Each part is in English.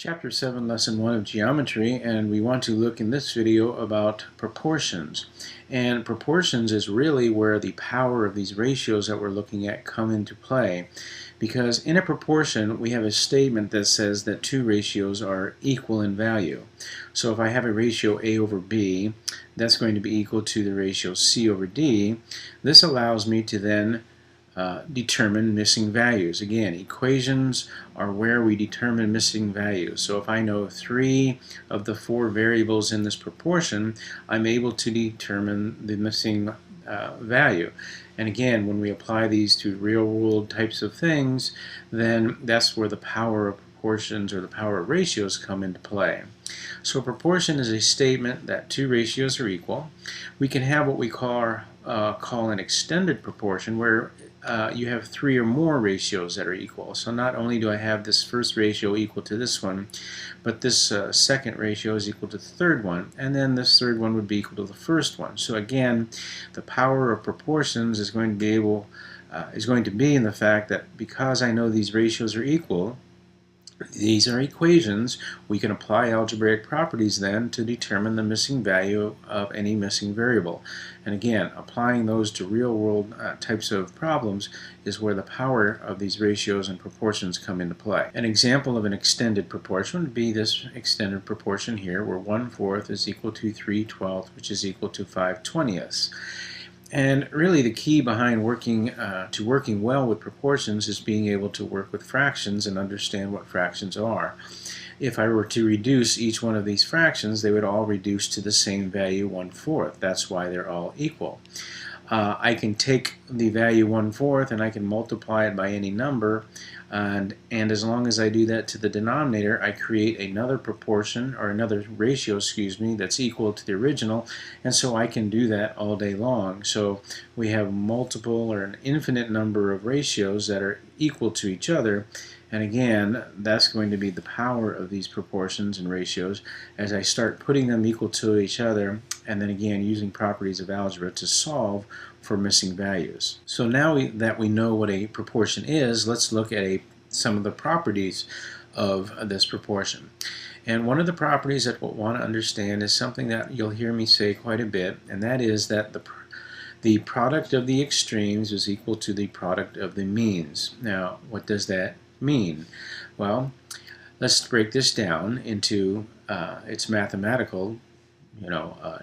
Chapter 7, Lesson 1 of Geometry, and we want to look in this video about proportions. And proportions is really where the power of these ratios that we're looking at come into play. Because in a proportion, we have a statement that says that two ratios are equal in value. So if I have a ratio A over B, that's going to be equal to the ratio C over D. This allows me to then determine missing values. Again, equations are where we determine missing values. So if I know 3 of the 4 variables in this proportion, I'm able to determine the missing value. And again, when we apply these to real-world types of things, then that's where the power of proportions or the power of ratios come into play. So a proportion is a statement that two ratios are equal. We can have what we call an extended proportion, where you have 3 or more ratios that are equal. So not only do I have this first ratio equal to this one, but this second ratio is equal to the third one, and then this third one would be equal to the first one. So again, the power of proportions is going to be in the fact that because I know these ratios are equal, these are equations, we can apply algebraic properties then to determine the missing value of any missing variable. And again, applying those to real-world types of problems is where the power of these ratios and proportions come into play. An example of an extended proportion would be this extended proportion here, where 1/4 is equal to 3/12, which is equal to 5/20. And really the key behind working well with proportions is being able to work with fractions and understand what fractions are. If I were to reduce each one of these fractions, they would all reduce to the same value, 1/4. That's why they're all equal. I can take the value 1/4 and I can multiply it by any number, and as long as I do that to the denominator, I create another proportion, or another ratio, excuse me, that's equal to the original, and so I can do that all day long. So we have multiple or an infinite number of ratios that are equal to each other. And again, that's going to be the power of these proportions and ratios as I start putting them equal to each other, and then again using properties of algebra to solve for missing values. So now that we know what a proportion is, let's look at some of the properties of this proportion. And one of the properties that we'll want to understand is something that you'll hear me say quite a bit, and that is that the product of the extremes is equal to the product of the means. Now, what does that mean? Well, let's break this down into its mathematical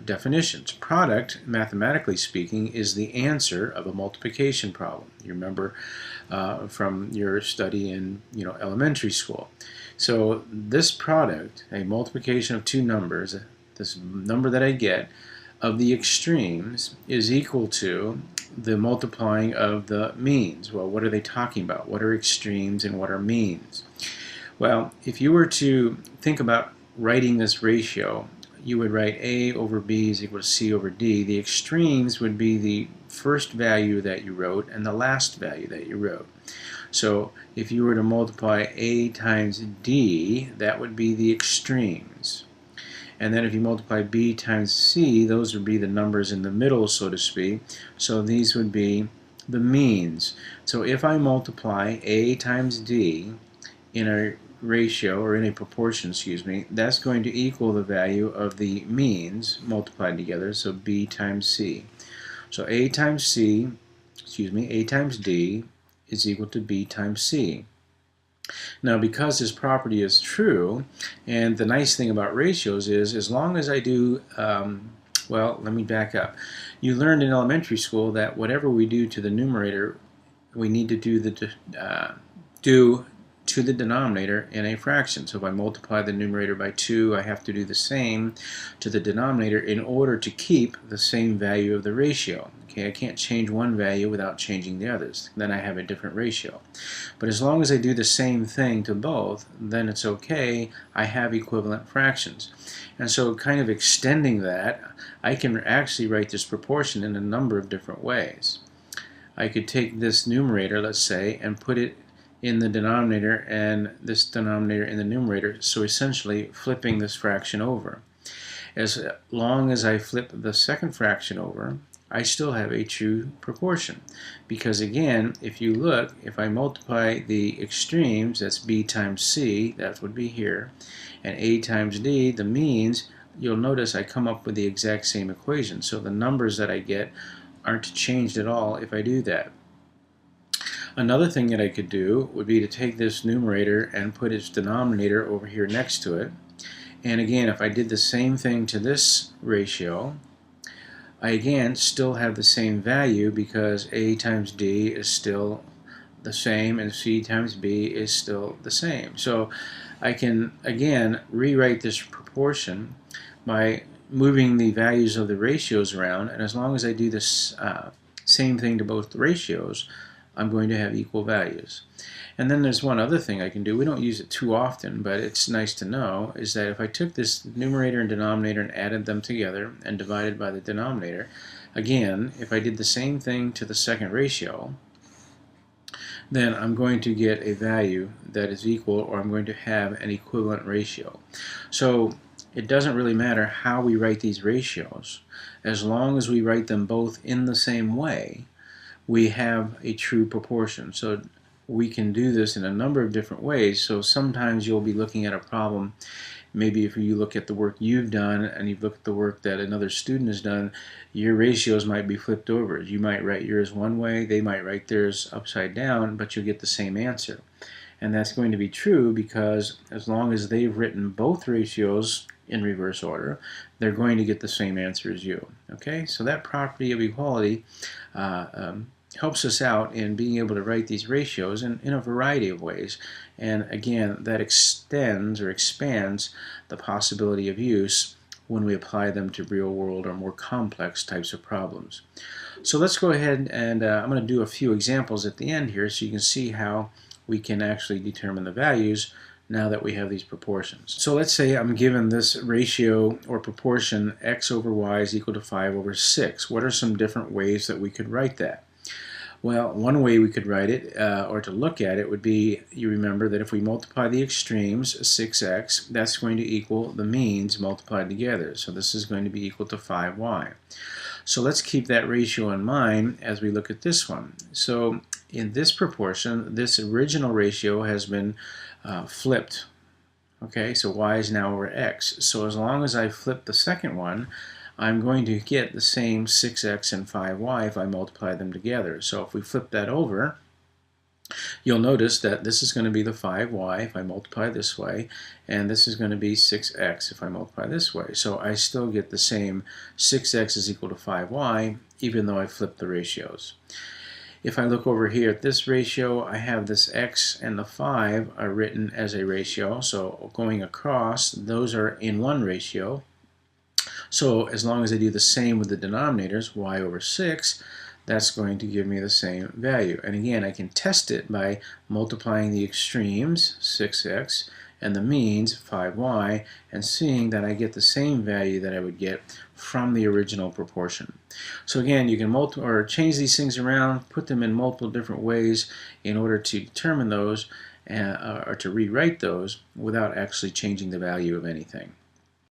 definitions. Product, mathematically speaking, is the answer of a multiplication problem. You remember from your study in elementary school. So this product, a multiplication of two numbers, this number that I get of the extremes, is equal to the multiplying of the means. Well, what are they talking about? What are extremes and what are means? Well, if you were to think about writing this ratio, you would write A over B is equal to C over D. The extremes would be the first value that you wrote and the last value that you wrote. So if you were to multiply A times D, that would be the extremes. And then if you multiply B times C, those would be the numbers in the middle, so to speak. So these would be the means. So if I multiply A times D in a ratio, or in a proportion, excuse me, that's going to equal the value of the means multiplied together, so B times C. So A times D is equal to B times C. Now, because this property is true, and the nice thing about ratios is, as long as I do, well, let me back up. You learned in elementary school that whatever we do to the numerator, we need to do to the denominator in a fraction. So if I multiply the numerator by 2, I have to do the same to the denominator in order to keep the same value of the ratio. Okay, I can't change one value without changing the others. Then I have a different ratio. But as long as I do the same thing to both, then it's okay. I have equivalent fractions. And so kind of extending that, I can actually write this proportion in a number of different ways. I could take this numerator, let's say, and put it in the denominator and this denominator in the numerator, so essentially flipping this fraction over. As long as I flip the second fraction over, I still have a true proportion. Because again, if you look, if I multiply the extremes, that's b times c, that would be here, and a times d, the means, you'll notice I come up with the exact same equation. So the numbers that I get aren't changed at all if I do that. Another thing that I could do would be to take this numerator and put its denominator over here next to it. And again, if I did the same thing to this ratio, I again still have the same value because a times d is still the same and c times b is still the same. So I can again rewrite this proportion by moving the values of the ratios around, and as long as I do this same thing to both ratios, I'm going to have equal values. And then there's one other thing I can do. We don't use it too often, but it's nice to know, is that if I took this numerator and denominator and added them together and divided by the denominator, again, if I did the same thing to the second ratio, then I'm going to get a value that is equal, or I'm going to have an equivalent ratio. So it doesn't really matter how we write these ratios. As long as we write them both in the same way, we have a true proportion. So we can do this in a number of different ways. So sometimes you'll be looking at a problem, maybe if you look at the work you've done and you look at the work that another student has done, your ratios might be flipped over. You might write yours one way, they might write theirs upside down, but you'll get the same answer. And that's going to be true because as long as they've written both ratios in reverse order, they're going to get the same answer as you. Okay, so that property of equality helps us out in being able to write these ratios in a variety of ways. And again, that extends or expands the possibility of use when we apply them to real world or more complex types of problems. So let's go ahead and I'm going to do a few examples at the end here so you can see how we can actually determine the values now that we have these proportions. So let's say I'm given this ratio or proportion x over y is equal to 5 over 6. What are some different ways that we could write that? Well, one way we could write it, or to look at it, would be, you remember that if we multiply the extremes, 6x, that's going to equal the means multiplied together. So this is going to be equal to 5y. So let's keep that ratio in mind as we look at this one. So in this proportion, this original ratio has been flipped. Okay, so y is now over x. So as long as I flip the second one, I'm going to get the same 6x and 5y if I multiply them together. So if we flip that over, you'll notice that this is going to be the 5y if I multiply this way, and this is going to be 6x if I multiply this way. So I still get the same 6x is equal to 5y, even though I flipped the ratios. If I look over here at this ratio, I have this x and the 5 are written as a ratio. So going across, those are in one ratio. So as long as I do the same with the denominators, y over 6, that's going to give me the same value. And again, I can test it by multiplying the extremes, 6x, and the means, 5y, and seeing that I get the same value that I would get from the original proportion. So again, you can change these things around, put them in multiple different ways in order to determine those or to rewrite those without actually changing the value of anything.